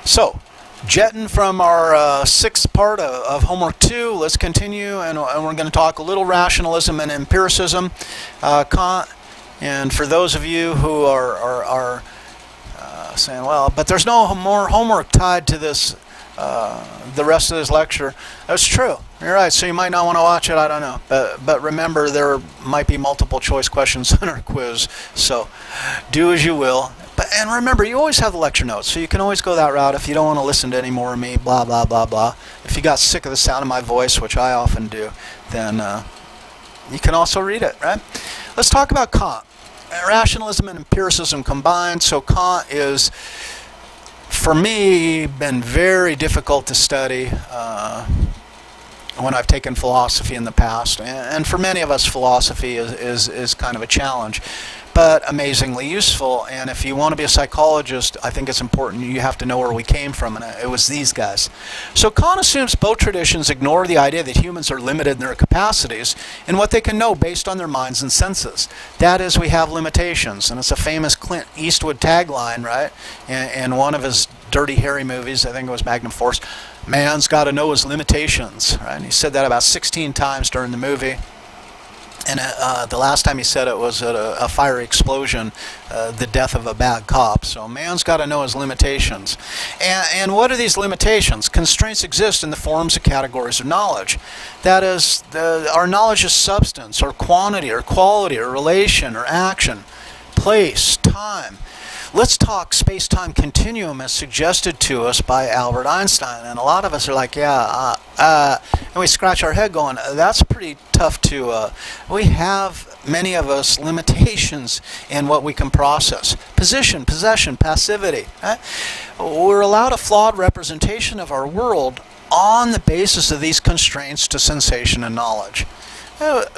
So, jetting from our sixth part of homework 2, let's continue, and we're going to talk a little rationalism and empiricism. Kant, and for those of you who are saying, well, but there's no more homework tied to this, the rest of this lecture. That's true. You're right. So you might not want to watch it. I don't know. But remember, there might be multiple choice questions in our quiz. So do as you will. And remember, you always have the lecture notes, so you can always go that route if you don't want to listen to any more of me, blah, blah, blah, blah. If you got sick of the sound of my voice, which I often do, then you can also read it, right? Let's talk about Kant. Rationalism and empiricism combined. So Kant is, for me, been very difficult to study when I've taken philosophy in the past. And for many of us, philosophy is kind of a challenge, but amazingly useful. And if you want to be a psychologist, I think it's important you have to know where we came from, and it was these guys. So Kant assumes both traditions ignore the idea that humans are limited in their capacities and what they can know based on their minds and senses. That is, we have limitations, and it's a famous Clint Eastwood tagline, right? In one of his Dirty Harry movies, I think it was Magnum Force, man's got to know his limitations, right? And he said that about 16 times during the movie. And the last time he said it was at a fiery explosion, the death of a bad cop. So man's got to know his limitations. And what are these limitations? Constraints exist in the forms of categories of knowledge. That is, our knowledge is substance, or quantity, or quality, or relation, or action, place, time. Let's talk space-time continuum as suggested to us by Albert Einstein. And a lot of us are like, yeah, and we scratch our head going, that's pretty tough to, we have, many of us, limitations in what we can process. Position, possession, passivity. Right? We're allowed a flawed representation of our world on the basis of these constraints to sensation and knowledge.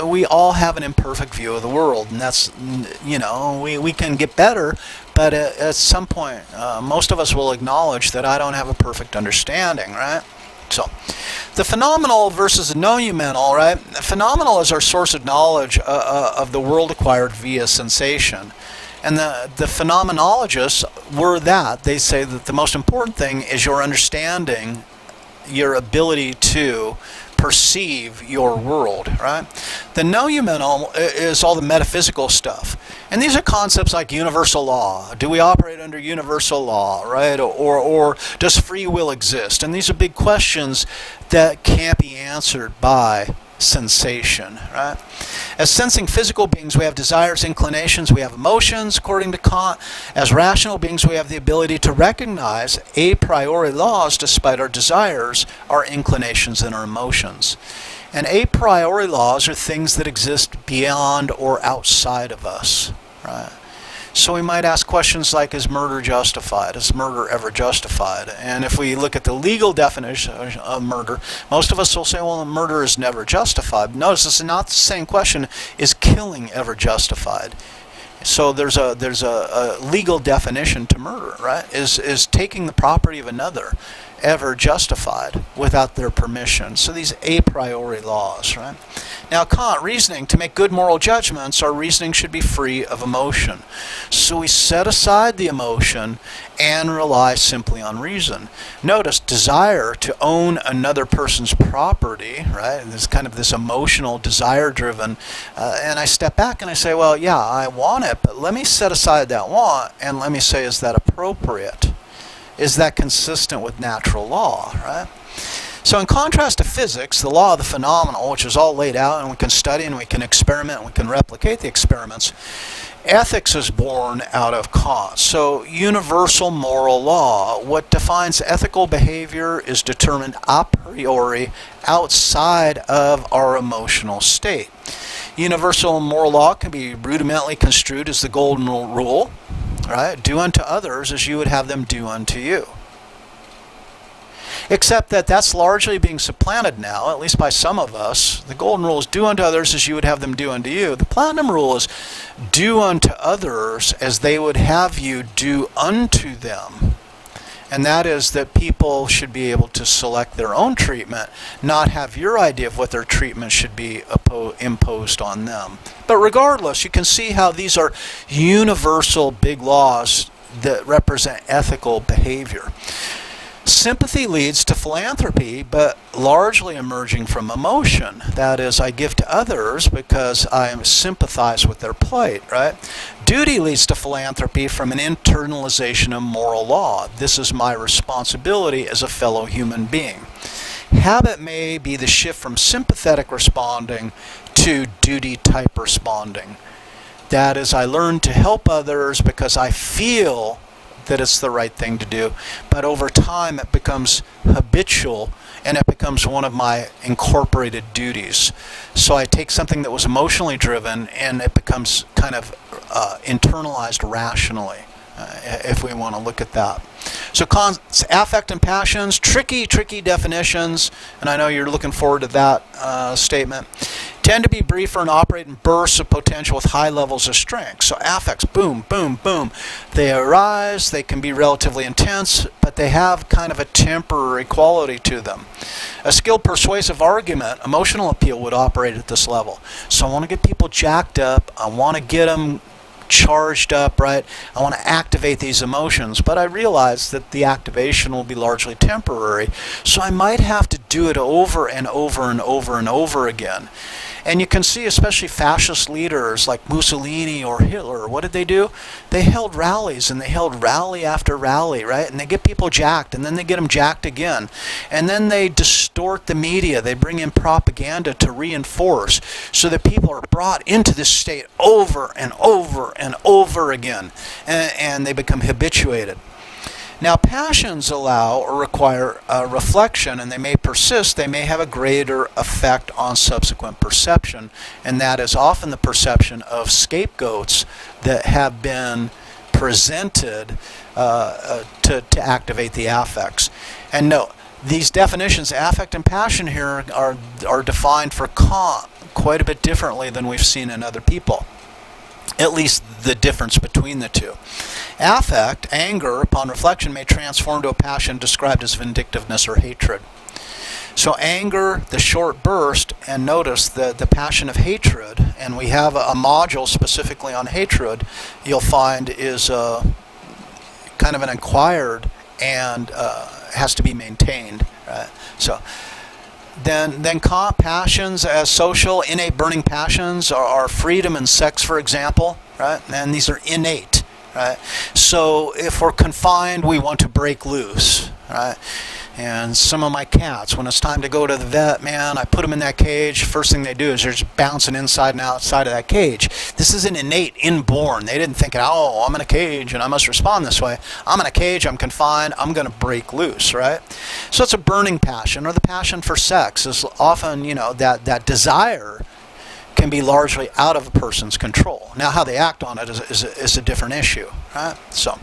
We all have an imperfect view of the world, and that's, we can get better, but at some point, most of us will acknowledge that I don't have a perfect understanding, right? So, the phenomenal versus the noumenal, right? The phenomenal is our source of knowledge of the world acquired via sensation. And the phenomenologists were that. They say that the most important thing is your understanding, your ability to perceive your world, right? The noumenal is all the metaphysical stuff. And these are concepts like universal law. Do we operate under universal law, right? Or does free will exist? And these are big questions that can't be answered by sensation, right? As sensing physical beings, we have desires, inclinations, we have emotions, according to Kant. As rational beings, we have the ability to recognize a priori laws despite our desires, our inclinations, and our emotions. And a priori laws are things that exist beyond or outside of us, right? So we might ask questions like, is murder justified? Is murder ever justified? And if we look at the legal definition of murder, most of us will say, well, murder is never justified. Notice this is not the same question, is killing ever justified? So there's a legal definition to murder, right? Is taking the property of another ever justified without their permission? So these a priori laws, right? Now Kant, reasoning, to make good moral judgments, our reasoning should be free of emotion. So we set aside the emotion and rely simply on reason. Notice, desire to own another person's property, right? There's kind of this emotional, desire-driven, and I step back and I say, well, yeah, I want it, but let me set aside that want, and let me say, is that appropriate? Is that consistent with natural law, right? So in contrast to physics, the law of the phenomenal, which is all laid out and we can study and we can experiment and we can replicate the experiments, ethics is born out of Kant. So universal moral law, what defines ethical behavior is determined a priori outside of our emotional state. Universal moral law can be rudimentally construed as the golden rule, right? Do unto others as you would have them do unto you. Except that that's largely being supplanted now, at least by some of us. The golden rule is do unto others as you would have them do unto you. The platinum rule is do unto others as they would have you do unto them. And that is that people should be able to select their own treatment, not have your idea of what their treatment should be imposed on them. But regardless, you can see how these are universal big laws that represent ethical behavior. Sympathy leads to philanthropy, but largely emerging from emotion. That is, I give to others because I sympathize with their plight, right? Duty leads to philanthropy from an internalization of moral law. This is my responsibility as a fellow human being. Habit may be the shift from sympathetic responding to duty-type responding. That is, I learn to help others because I feel that it's the right thing to do, but over time it becomes habitual and it becomes one of my incorporated duties. So I take something that was emotionally driven and it becomes kind of internalized rationally, if we want to look at that. So affect and passions, tricky definitions, and I know you're looking forward to that statement, tend to be briefer and operate in bursts of potential with high levels of strength. So affects, boom, boom, boom. They arise, they can be relatively intense, but they have kind of a temporary quality to them. A skilled persuasive argument, emotional appeal would operate at this level. So I want to get people jacked up, I want to get them charged up, right? I want to activate these emotions, but I realize that the activation will be largely temporary, so I might have to do it over and over and over and over again. And you can see especially fascist leaders like Mussolini or Hitler, what did they do? They held rallies, and they held rally after rally, right? And they get people jacked, and then they get them jacked again. And then they distort the media. They bring in propaganda to reinforce so that people are brought into this state over and over and over again. And they become habituated. Now, passions allow or require reflection, and they may persist. They may have a greater effect on subsequent perception, and that is often the perception of scapegoats that have been presented to activate the affects. And note, these definitions, affect and passion here, are defined for Kant quite a bit differently than we've seen in other people. At least the difference between the two. Affect, anger, upon reflection, may transform to a passion described as vindictiveness or hatred. So anger, the short burst, and notice the passion of hatred, and we have a module specifically on hatred, you'll find is kind of an acquired and has to be maintained. Right? So then passions as social, innate burning passions are freedom and sex, for example, right? And these are innate, right? So if we're confined, we want to break loose, right? And some of my cats, when it's time to go to the vet, man, I put them in that cage. First thing they do is they're just bouncing inside and outside of that cage. This is an innate, inborn. They didn't think, oh, I'm in a cage and I must respond this way. I'm in a cage, I'm confined, I'm going to break loose, right? So it's a burning passion, or the passion for sex is often, that desire can be largely out of a person's control. Now, how they act on it is a different issue, right? So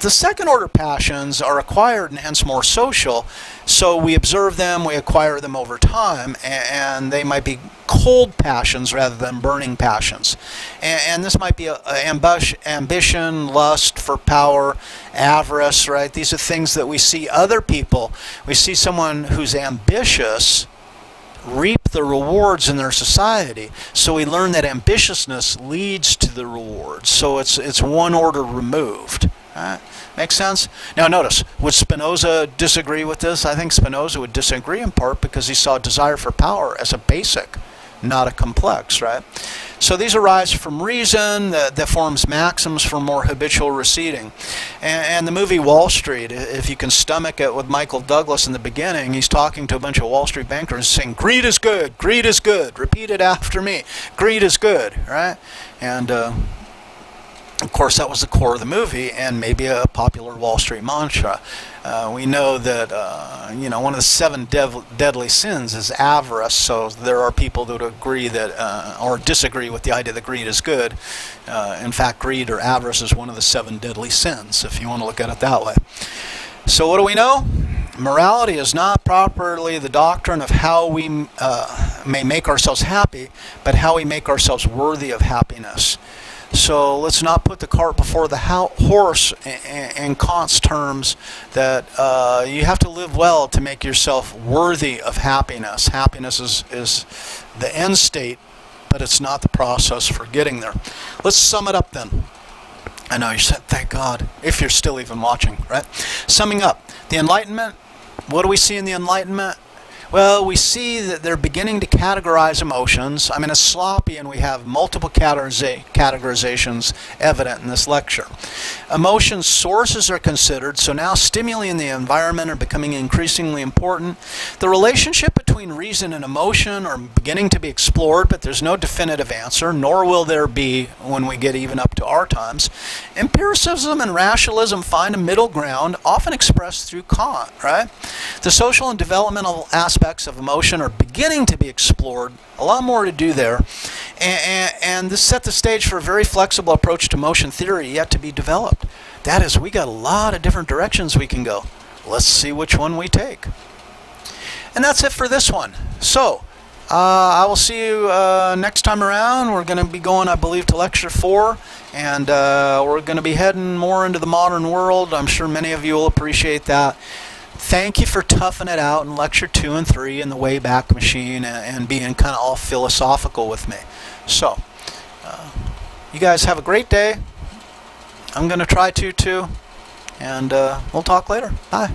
the second order passions are acquired and hence more social, so we observe them, we acquire them over time, and they might be cold passions rather than burning passions. And this might be ambition, lust for power, avarice, right? These are things that we see other people. We see someone who's ambitious reap the rewards in their society. So we learn that ambitiousness leads to the rewards. So it's one order removed. Right? Makes sense? Now notice, would Spinoza disagree with this? I think Spinoza would disagree in part because he saw desire for power as a basic, not a complex, right? So these arise from reason that forms maxims for more habitual receding. And the movie Wall Street, if you can stomach it, with Michael Douglas in the beginning, he's talking to a bunch of Wall Street bankers saying, greed is good, repeat it after me, greed is good, right? And of course, that was the core of the movie, and maybe a popular Wall Street mantra. We know that one of the 7 deadly sins is avarice. So there are people that agree that or disagree with the idea that greed is good. In fact, greed or avarice is one of the 7 deadly sins, if you want to look at it that way. So what do we know? Morality is not properly the doctrine of how we may make ourselves happy, but how we make ourselves worthy of happiness. So let's not put the cart before the horse in Kant's terms, that you have to live well to make yourself worthy of happiness. Happiness is the end state, but it's not the process for getting there. Let's sum it up then. I know you said, thank God, if you're still even watching, right? Summing up, The Enlightenment, what do we see in the Enlightenment? Well, we see that they're beginning to categorize emotions. I mean, it's sloppy, and we have multiple categorizations evident in this lecture. Emotion sources are considered, so now stimuli in the environment are becoming increasingly important. The relationship between reason and emotion are beginning to be explored, but there's no definitive answer, nor will there be when we get even up to our times. Empiricism and rationalism find a middle ground, often expressed through Kant, right? The social and developmental aspects of emotion are beginning to be explored. A lot more to do there. And this set the stage for a very flexible approach to emotion theory yet to be developed. That is, we got a lot of different directions we can go. Let's see which one we take. And that's it for this one. So, I will see you next time around. We're going to be going, I believe, to Lecture 4. And we're going to be heading more into the modern world. I'm sure many of you will appreciate that. Thank you for toughing it out in Lecture 2 and 3 in the Wayback Machine and being kind of all philosophical with me. So, you guys have a great day. I'm going to try to too. And we'll talk later. Bye.